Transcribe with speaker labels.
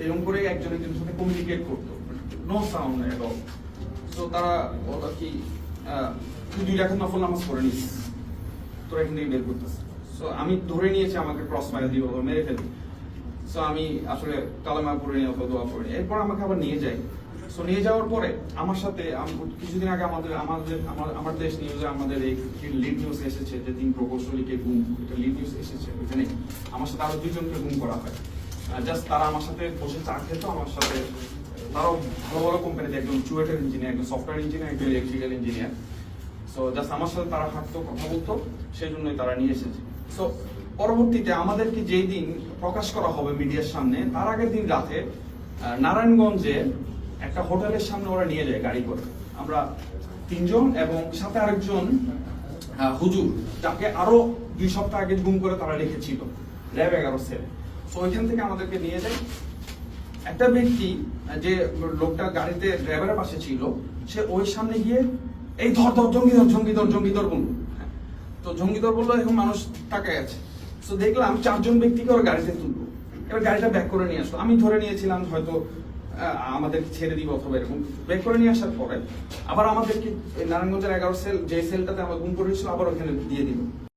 Speaker 1: এরকম করে একজন একজনের সাথে কমিউনিকেট করতো, no sound at all. So তারা বলতো কি তুই 2 রাকাত নফল নামাজ পড়ে নিস, তোরা এখান থেকে বের করতেছে। সো আমি ধরে নিয়েছি আমাকে ক্রস ফায়ার দিব, মেরে ফেলবি। সো আমি আসলে কালেমা পড়ে নিয়ে অথবা দোয়া পড়ে নিই। এরপর আমাকে আবার নিয়ে যায়। সো নিয়ে যাওয়ার পরে আমার সাথে কিছুদিন আগে আমার দেশ নিউজে আমাদের এই লিড নিউজ এসেছে যে 3 প্রকৌশলীকে গুম, এটা লিড নিউজ এসেছে। ওইখানে আমার সাথে আরো 2 জনকে গুম করা হয়। জাস্ট তারা আমার সাথে বসে চা খেত, আমার সাথে তারাও ভালো ভালো কোম্পানিতে, একজন চুয়েটের ইঞ্জিনিয়ার, একজন সফটওয়্যার ইঞ্জিনিয়ার, একজন ইলেকট্রিক্যাল ইঞ্জিনিয়ার। সো জাস্ট আমার সাথে তারা হাঁটতো, কথা বলতো, সেই জন্যই তারা নিয়ে এসেছে। সো পরবর্তীতে আমাদেরকে যেই দিন প্রকাশ করা হবে মিডিয়ার সামনে, তার আগের দিন রাতে নারায়ণগঞ্জে একটা হোটেলের সামনে ওরা নিয়ে যায় গাড়ি করে। আমরা 3 জন এবং সাথে আরেকজন হুজুর, যাকে আরো 2 সপ্তাহ আগে গুম করে তারা রেখেছিল র্যাব 11 সেল। সো ওইখান থেকে আমাদেরকে নিয়ে যায়। একটা ব্যক্তি, যে লোকটা গাড়িতে ড্রাইভারের পাশে ছিল, সে ওই সামনে গিয়ে এই ধর ধর জঙ্গিধর বলল। তো জঙ্গিধর বললো, এখন মানুষ তাকায় আছে। তো দেখলাম 4 জন ব্যক্তিকে ওর গাড়িতে তুললো, এবার গাড়িটা ব্যাক করে নিয়ে আসলো। আমি ধরে নিয়েছিলাম হয়তো আমাদেরকে ছেড়ে দিব অথবা এরকম। ব্যাক করে নিয়ে আসার পরে আবার আমাদেরকে নারায়ণগঞ্জের 11 সেল, যে সেলটাতে আমরা গুম করেছিল, আবার ওখানে দিয়ে দিল।